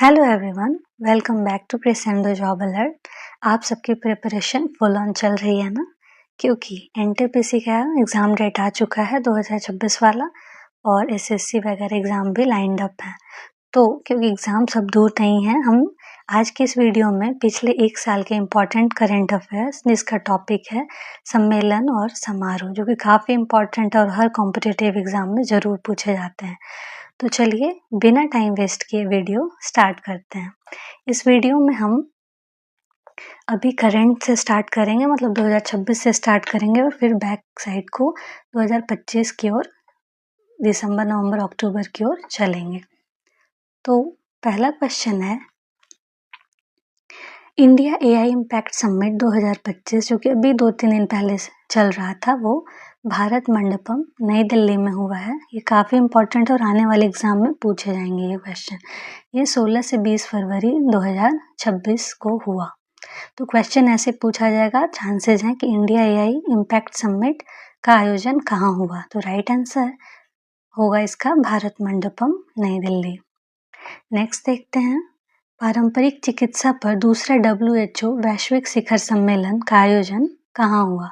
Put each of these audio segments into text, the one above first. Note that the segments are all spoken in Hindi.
Hello everyone, welcome back to Crescendo job alert. आप सबकी प्रिपरेशन फुल ऑन चल रही है ना? क्योंकि एनटीपीसी का एग्ज़ाम डेट आ चुका है 2026 वाला और एसएससी वगैरह एग्ज़ाम भी लाइंड अप है। तो क्योंकि एग्ज़ाम सब दूर नहीं है, हम आज की इस वीडियो में पिछले 1 साल के इम्पॉर्टेंट करंट अफेयर्स जिसका टॉपिक है सम्मेलन और समारोह, जो कि काफ़ी इम्पॉर्टेंट और हर कॉम्पिटिटिव एग्ज़ाम में ज़रूर पूछे जाते हैं। तो चलिए बिना टाइम वेस्ट किए वीडियो स्टार्ट करते हैं। इस वीडियो में हम अभी करंट से स्टार्ट करेंगे, मतलब 2026 से स्टार्ट करेंगे और फिर बैक साइड को 2025 की ओर, दिसंबर, नवंबर, अक्टूबर की ओर चलेंगे। तो पहला क्वेश्चन है, इंडिया एआई इम्पैक्ट समिट 2025 जो कि अभी 2-3 दिन पहले से चल रहा था, वो भारत मंडपम नई दिल्ली में हुआ है। ये काफ़ी इम्पोर्टेंट है और आने वाले एग्जाम में पूछे जाएंगे ये क्वेश्चन। ये 16 से 20 फरवरी 2026 को हुआ। तो क्वेश्चन ऐसे पूछा जाएगा, चांसेस हैं कि इंडिया एआई इम्पैक्ट समिट का आयोजन कहाँ हुआ। तो राइट आंसर होगा इसका भारत मंडपम नई दिल्ली। नेक्स्ट देखते हैं, पारंपरिक चिकित्सा पर दूसरा WHO वैश्विक शिखर सम्मेलन का आयोजन कहाँ हुआ।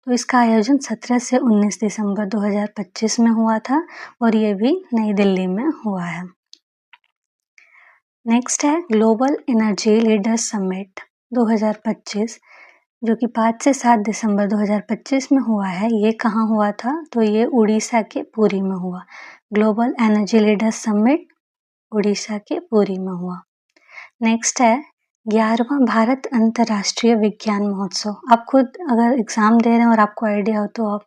तो इसका आयोजन 17 से 19 दिसंबर 2025 में हुआ था और ये भी नई दिल्ली में हुआ है। नेक्स्ट है ग्लोबल एनर्जी लीडर्स समिट 2025 जो कि 5 से 7 दिसंबर 2025 में हुआ है। ये कहाँ हुआ था? तो ये उड़ीसा के पुरी में हुआ। Global energy leaders summit Orissa के पुरी में हुआ। नेक्स्ट है 11वां भारत अंतर्राष्ट्रीय विज्ञान महोत्सव। आप खुद अगर एग्ज़ाम दे रहे हैं और आपको आइडिया हो तो आप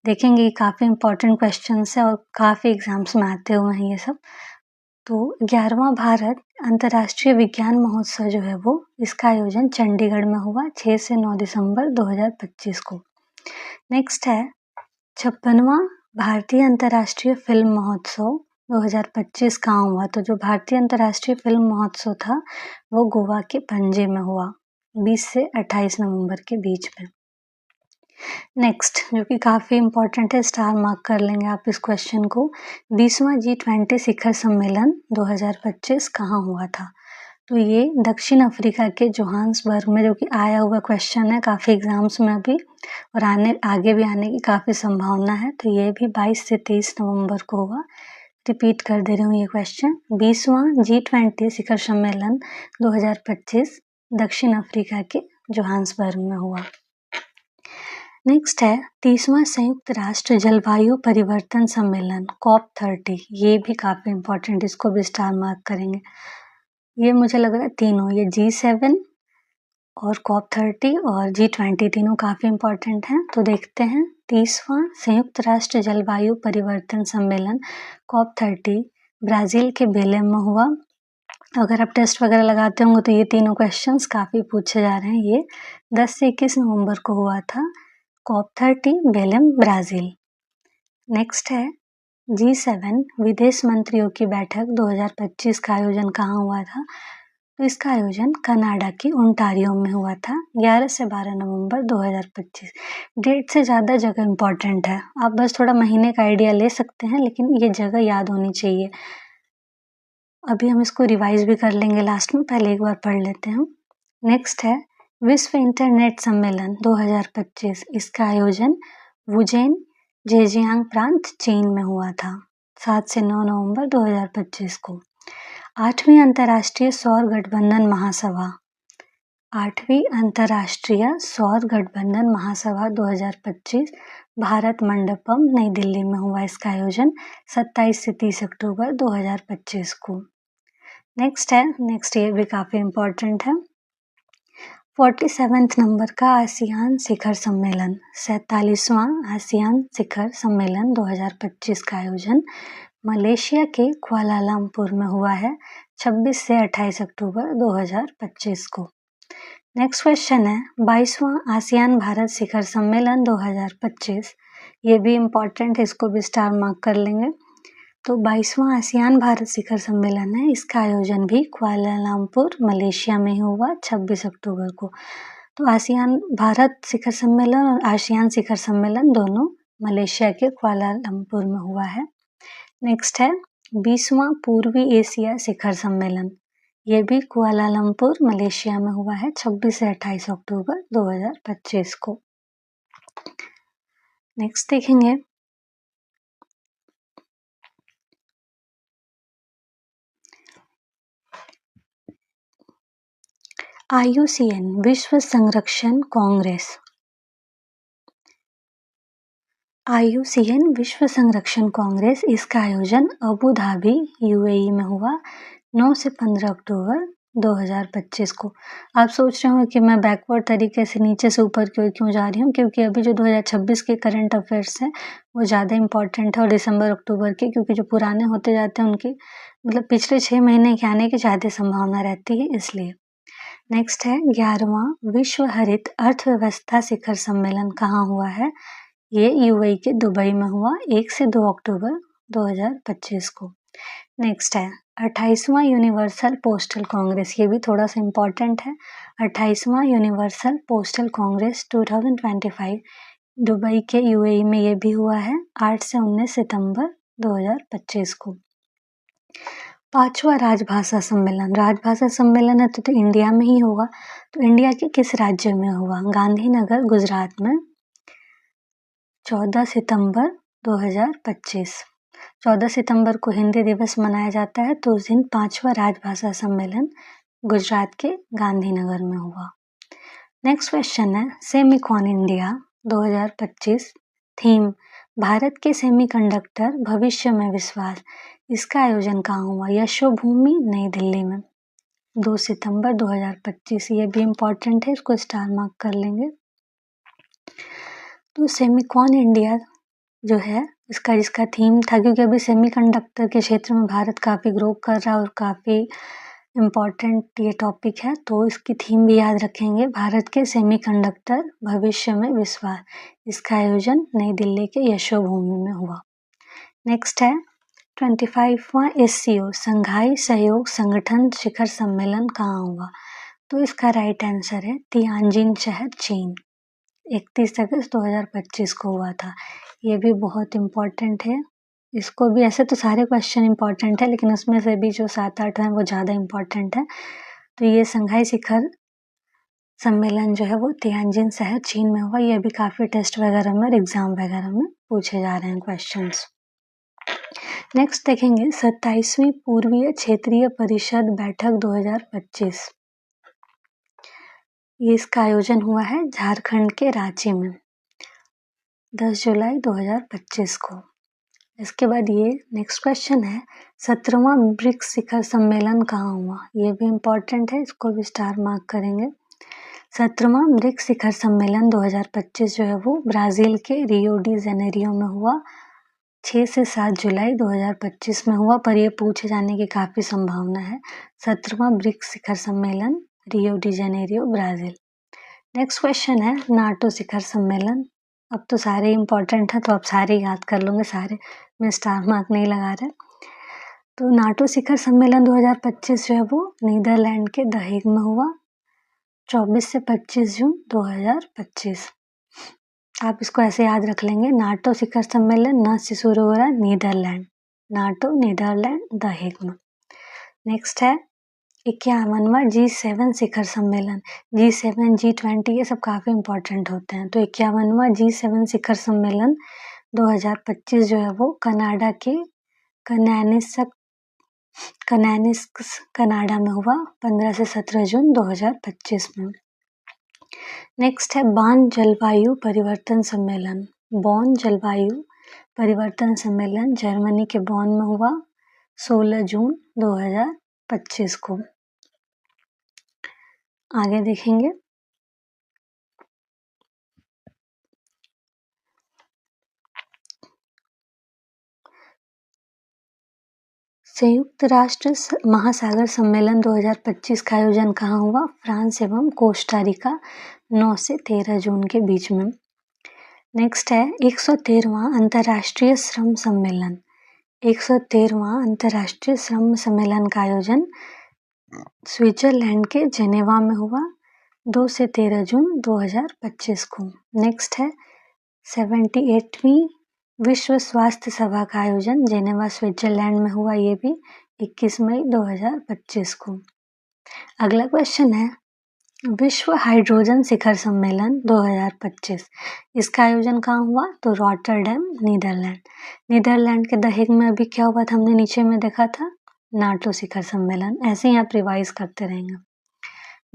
देखेंगे काफ़ी इंपॉर्टेंट क्वेश्चंस है और काफ़ी एग्जाम्स में आते हुए हैं ये सब। तो 11वां भारत अंतर्राष्ट्रीय विज्ञान महोत्सव जो है वो, इसका आयोजन चंडीगढ़ में हुआ 6 से 9 दिसंबर 2025 को। नेक्स्ट है 56वां भारतीय अंतर्राष्ट्रीय फिल्म महोत्सव 2025 कहाँ हुआ। तो जो भारतीय अंतर्राष्ट्रीय फिल्म महोत्सव था वो गोवा के पणजी में हुआ 20 से 28 नवंबर के बीच में। नेक्स्ट जो कि काफ़ी इम्पोर्टेंट है, स्टार मार्क कर लेंगे आप इस क्वेश्चन को, 20वां G20 शिखर सम्मेलन 2025 कहाँ हुआ था। तो ये दक्षिण अफ्रीका के जोहान्सबर्ग में, जो कि आया हुआ क्वेश्चन है काफ़ी एग्जाम्स में अभी और आगे भी आने की काफ़ी संभावना है। तो ये भी 22 से 23 नवंबर को हुआ। रिपीट कर दे रही हूँ ये क्वेश्चन, 20वां G20 शिखर सम्मेलन 2025 दक्षिण अफ्रीका के जोहान्सबर्ग में हुआ। नेक्स्ट है 30वां संयुक्त राष्ट्र जलवायु परिवर्तन सम्मेलन COP30। ये भी काफ़ी इम्पोर्टेंट, इसको भी स्टार मार्क करेंगे। ये मुझे लग रहा है तीनों, ये G7 और COP30 और G20 तीनों काफ़ी इम्पोर्टेंट हैं। तो देखते हैं, 30वां संयुक्त राष्ट्र जलवायु परिवर्तन सम्मेलन COP30 ब्राज़ील के बेलेम में हुआ। अगर आप टेस्ट वगैरह लगाते होंगे तो ये तीनों क्वेश्चंस काफ़ी पूछे जा रहे हैं। ये 10 से 21 नवंबर को हुआ था, COP30 बेलेम ब्राज़ील। नेक्स्ट है G7 विदेश मंत्रियों की बैठक 2025 का आयोजन कहाँ हुआ था। तो इसका आयोजन कनाडा के ओंटारियो में हुआ था 11 से 12 नवंबर 2025। डेट से ज़्यादा जगह इम्पॉर्टेंट है, आप बस थोड़ा महीने का आइडिया ले सकते हैं, लेकिन ये जगह याद होनी चाहिए। अभी हम इसको रिवाइज भी कर लेंगे लास्ट में, पहले एक बार पढ़ लेते हैं। नेक्स्ट है विश्व इंटरनेट सम्मेलन 2025। इसका आयोजन वुजेन जेजियांग प्रांत चीन में हुआ था 7 से 9 नवंबर 2025 को। 8वीं अंतर्राष्ट्रीय सौर गठबंधन महासभा 8वीं अंतर्राष्ट्रीय सौर गठबंधन महासभा 2025 भारत मंडपम नई दिल्ली में हुआ। इसका आयोजन 27 से 30 अक्टूबर 2025 को। नेक्स्ट ये भी काफ़ी इम्पोर्टेंट है, 47वें नंबर का आसियान शिखर सम्मेलन, 47वां आसियान शिखर सम्मेलन 2025 का आयोजन मलेशिया के कुआलालंपुर में हुआ है 26 से 28 अक्टूबर 2025 को। नेक्स्ट क्वेश्चन है 22वां आसियान भारत शिखर सम्मेलन 2025। ये भी इम्पॉर्टेंट है, इसको भी स्टार मार्क कर लेंगे। तो 22वां आसियान भारत शिखर सम्मेलन है, इसका आयोजन भी कुआलालंपुर मलेशिया में हुआ 26 अक्टूबर को। तो आसियान भारत शिखर सम्मेलन और आसियान शिखर सम्मेलन दोनों मलेशिया के कुआलालंपुर में हुआ है। नेक्स्ट है 20वां पूर्वी एशिया शिखर सम्मेलन, ये भी कुआलालंपुर मलेशिया में हुआ है 26 से 28 अक्टूबर 2025 को। नेक्स्ट देखेंगे IUCN विश्व संरक्षण कांग्रेस। IUCN विश्व संरक्षण कांग्रेस, इसका आयोजन अबू धाबी UAE में हुआ 9 से 15 अक्टूबर 2025 को। आप सोच रहे हो कि मैं बैकवर्ड तरीके से नीचे से ऊपर क्यों जा रही हूँ, क्योंकि अभी जो 2026 के करंट अफेयर्स हैं वो ज़्यादा इंपॉर्टेंट है, और दिसंबर अक्टूबर के, क्योंकि जो पुराने होते जाते हैं उनकी मतलब पिछले 6 महीने के आने की ज़्यादा संभावना रहती है, इसलिए। नेक्स्ट है 11वां विश्व हरित अर्थव्यवस्था शिखर सम्मेलन कहाँ हुआ है? ये UAE के दुबई में हुआ 1 से 2 अक्टूबर 2025 को। नेक्स्ट है 28वां यूनिवर्सल पोस्टल कांग्रेस, ये भी थोड़ा सा इम्पोर्टेंट है। 28वां यूनिवर्सल पोस्टल कांग्रेस 2025 दुबई के UAE में ये भी हुआ है 8 से 19 सितंबर 2025 को। 5वां राजभाषा सम्मेलन, राजभाषा सम्मेलन है तो इंडिया में ही होगा, तो इंडिया के किस राज्य में हुआ? गांधीनगर गुजरात में 14 सितंबर 2025। 14 सितंबर को हिंदी दिवस मनाया जाता है, तो उस दिन 5वां राजभाषा सम्मेलन गुजरात के गांधीनगर में हुआ। नेक्स्ट क्वेश्चन है सेमिकॉन इंडिया 2025 थीम भारत के सेमीकंडक्टर भविष्य में विश्वास, इसका आयोजन कहाँ हुआ? यशोभूमि नई दिल्ली में 2 सितंबर 2025। ये भी इम्पोर्टेंट है, इसको स्टार मार्क कर लेंगे। तो सेमिकॉन इंडिया जो है जिसका थीम था, क्योंकि अभी सेमीकंडक्टर के क्षेत्र में भारत काफ़ी ग्रो कर रहा है और काफ़ी इम्पॉर्टेंट ये टॉपिक है, तो इसकी थीम भी याद रखेंगे, भारत के सेमीकंडक्टर भविष्य में विश्वास। इसका आयोजन नई दिल्ली के यशोभूमि में हुआ। नेक्स्ट है 25वां SCO संघाई सहयोग संगठन शिखर सम्मेलन कहाँ हुआ? तो इसका राइट आंसर है तियानजिन शहर, चीन। 31 अगस्त 2025 को हुआ था। ये भी बहुत इम्पोर्टेंट है, इसको भी, ऐसे तो सारे क्वेश्चन इम्पोर्टेंट है लेकिन उसमें से भी जो 7-8 हैं वो ज़्यादा इम्पोर्टेंट है। तो ये संघाई शिखर सम्मेलन जो है वो तियानजिन शहर चीन में हुआ। ये भी काफ़ी टेस्ट वगैरह में और एग्जाम वगैरह में पूछे जा रहे हैं क्वेश्चंस। नेक्स्ट देखेंगे 27वीं पूर्वीय क्षेत्रीय परिषद बैठक 2025। ये इसका आयोजन हुआ है झारखंड के रांची में 10 जुलाई 2025 को। इसके बाद ये नेक्स्ट क्वेश्चन है 17वां ब्रिक्स शिखर सम्मेलन कहाँ हुआ? ये भी इम्पोर्टेंट है, इसको भी स्टार मार्क करेंगे। 17वां ब्रिक्स शिखर सम्मेलन 2025 जो है वो ब्राज़ील के रियो डी जेनेरियो में हुआ 6 से 7 जुलाई 2025 में हुआ, पर ये पूछे जाने की काफ़ी संभावना है। 17वां ब्रिक्स शिखर सम्मेलन Rio de Janeiro Brazil. Next question है नाटो शिखर सम्मेलन। अब तो सारे इम्पोर्टेंट हैं तो आप सारे याद कर लोगे, सारे में स्टार मार्क नहीं लगा रहे। तो नाटो शिखर सम्मेलन 2025 जो है वो नीदरलैंड के द हेग में हुआ 24 से 25 जून 2025। आप इसको ऐसे याद रख लेंगे, नाटो शिखर सम्मेलन न से शुरू हो रहा है Netherland, NATO Netherland the Hague में। नेक्स्ट है 51वां G7 शिखर सम्मेलन। G7 G20 ये सब काफ़ी इम्पोर्टेंट होते हैं। तो 51वां G7 शिखर सम्मेलन 2025 जो है वो कनाडा के कनानिस्क कनाडा में हुआ 15 से 17 जून 2025 में। नेक्स्ट है बॉन जलवायु परिवर्तन सम्मेलन। बॉन जलवायु परिवर्तन सम्मेलन जर्मनी के बॉन में हुआ 16 जून 2025 को। आगे देखेंगे संयुक्त राष्ट्र महासागर सम्मेलन 2025 का आयोजन कहाँ हुआ? फ्रांस एवं कोस्टारिका 9 से 13 जून के बीच में। नेक्स्ट है 113वां अंतर्राष्ट्रीय श्रम सम्मेलन। 113वां अंतर्राष्ट्रीय श्रम सम्मेलन का आयोजन स्विट्जरलैंड के जेनेवा में हुआ 2 से 13 जून 2025 को। नेक्स्ट है 78वीं विश्व स्वास्थ्य सभा का आयोजन जेनेवा स्विट्जरलैंड में हुआ, ये भी 21 मई 2025 को। अगला क्वेश्चन है विश्व हाइड्रोजन शिखर सम्मेलन 2025। इसका आयोजन कहाँ हुआ? तो रॉटरडैम, नीदरलैंड के द हेग में अभी क्या हुआ था? हमने नीचे में देखा था नाटो शिखर सम्मेलन। ऐसे ही आप रिवाइज करते रहेंगे।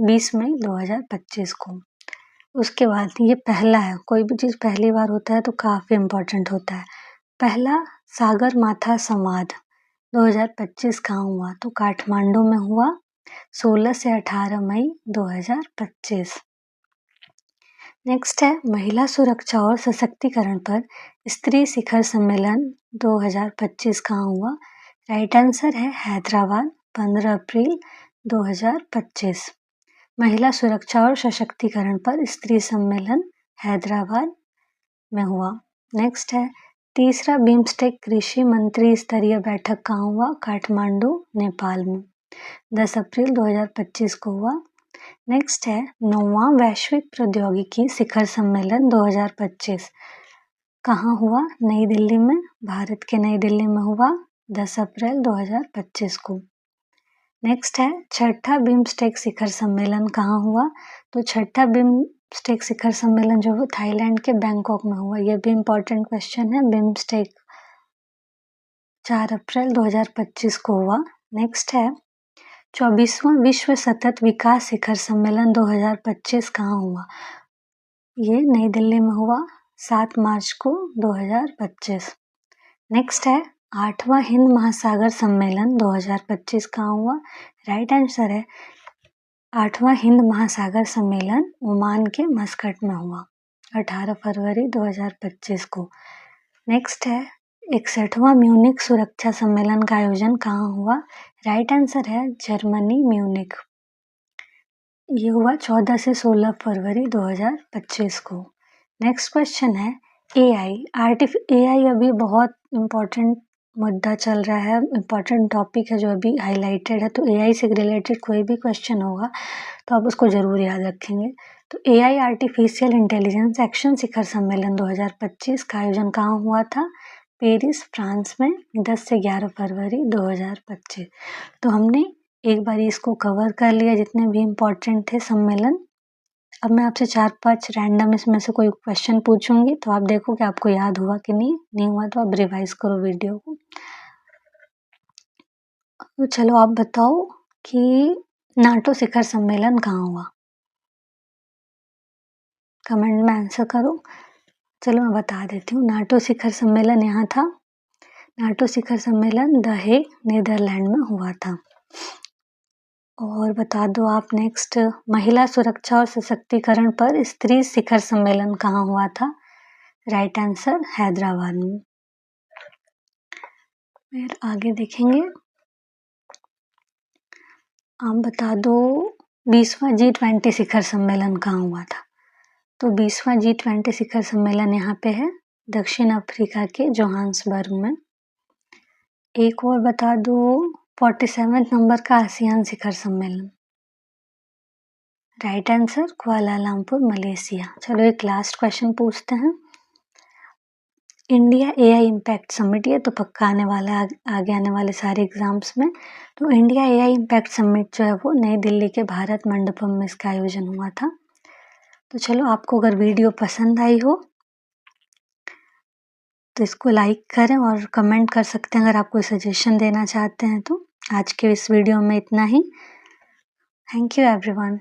20 मई 2025 को। उसके बाद ये पहला है, कोई भी चीज़ पहली बार होता है तो काफ़ी इम्पोर्टेंट होता है। पहला सागर माथा संवाद 2025 कहाँ हुआ? तो काठमांडू में हुआ 16 से 18 मई 2025। नेक्स्ट है महिला सुरक्षा और सशक्तिकरण पर स्त्री शिखर सम्मेलन 2025 कहाँ हुआ? राइट आंसर है हैदराबाद, 15 अप्रैल 2025। महिला सुरक्षा और सशक्तिकरण पर स्त्री सम्मेलन हैदराबाद में हुआ। नेक्स्ट है तीसरा बिम्स्टेक कृषि मंत्री स्तरीय बैठक कहाँ हुआ? काठमांडू, नेपाल में 10 अप्रैल 2025 को हुआ। नेक्स्ट है 9वां वैश्विक प्रौद्योगिकी शिखर सम्मेलन 2025 कहाँ हुआ? नई दिल्ली में, भारत के नई दिल्ली में हुआ 10 अप्रैल 2025 को। नेक्स्ट है छठा बिम्स्टेक शिखर सम्मेलन कहाँ हुआ? तो छठा बिम्स्टेक शिखर सम्मेलन जो है थाईलैंड के बैंकॉक में हुआ। यह भी इम्पोर्टेंट क्वेश्चन है। बिम्स्टेक 4 अप्रैल 2025 को हुआ। नेक्स्ट है 24वां विश्व सतत विकास शिखर सम्मेलन 2025 कहाँ हुआ? ये नई दिल्ली में हुआ 7 मार्च को 2025। नेक्स्ट है 8वां हिंद महासागर सम्मेलन 2025 कहाँ हुआ? राइट आंसर है 8वां हिंद महासागर सम्मेलन ओमान के मस्कट में हुआ 18 फरवरी 2025 को। नेक्स्ट है 61वां म्यूनिक सुरक्षा सम्मेलन का आयोजन कहाँ हुआ? राइट आंसर है जर्मनी, म्यूनिक। ये हुआ 14 से 16 फरवरी 2025 को। नेक्स्ट क्वेश्चन है एआई अभी बहुत इम्पोर्टेंट मुद्दा चल रहा है, इम्पोर्टेंट टॉपिक है जो अभी हाईलाइटेड है। तो एआई से रिलेटेड कोई भी क्वेश्चन होगा तो आप उसको ज़रूर याद रखेंगे। तो एआई आर्टिफिशियल इंटेलिजेंस एक्शन शिखर सम्मेलन 2025 का आयोजन कहाँ हुआ था? पेरिस, फ्रांस में 10 से 11 फरवरी 2025। तो हमने एक बार इसको कवर कर लिया जितने भी इम्पोर्टेंट थे सम्मेलन। अब मैं आपसे 4-5 रैंडम इसमें से कोई क्वेश्चन पूछूंगी तो आप देखो कि आपको याद हुआ कि नहीं हुआ तो आप रिवाइज करो वीडियो को। तो चलो आप बताओ कि नाटो शिखर सम्मेलन कहाँ हुआ? कमेंट में आंसर करो। चलो मैं बता देती हूँ। नाटो शिखर सम्मेलन यहाँ था। नाटो शिखर सम्मेलन द हेग, नीदरलैंड में हुआ था। और बता दो आप नेक्स्ट महिला सुरक्षा और सशक्तिकरण पर स्त्री शिखर सम्मेलन कहाँ हुआ था? राइट आंसर हैदराबाद में। फिर आगे देखेंगे। आप बता दो 20वां G20 शिखर सम्मेलन कहाँ हुआ था? तो 20वां G20 शिखर सम्मेलन यहाँ पे है दक्षिण अफ्रीका के जोहान्सबर्ग में। एक और बता दो 47वें नंबर का आसियान शिखर सम्मेलन। Right answer Kuala Lumpur, Malaysia. चलो एक लास्ट क्वेश्चन पूछते हैं। इंडिया एआई इम्पैक्ट समिट, ये तो पक्का आने वाला है आगे आने वाले सारे एग्जाम्स में। तो इंडिया एआई इम्पैक्ट समिट जो है वो नई दिल्ली के भारत मंडपम में इसका आयोजन हुआ था। तो चलो आपको अगर वीडियो पसंद आई हो तो इसको लाइक करें और कमेंट कर सकते हैं अगर आप कोई सजेशन देना चाहते हैं तो। आज के इस वीडियो में इतना ही। Thank you everyone.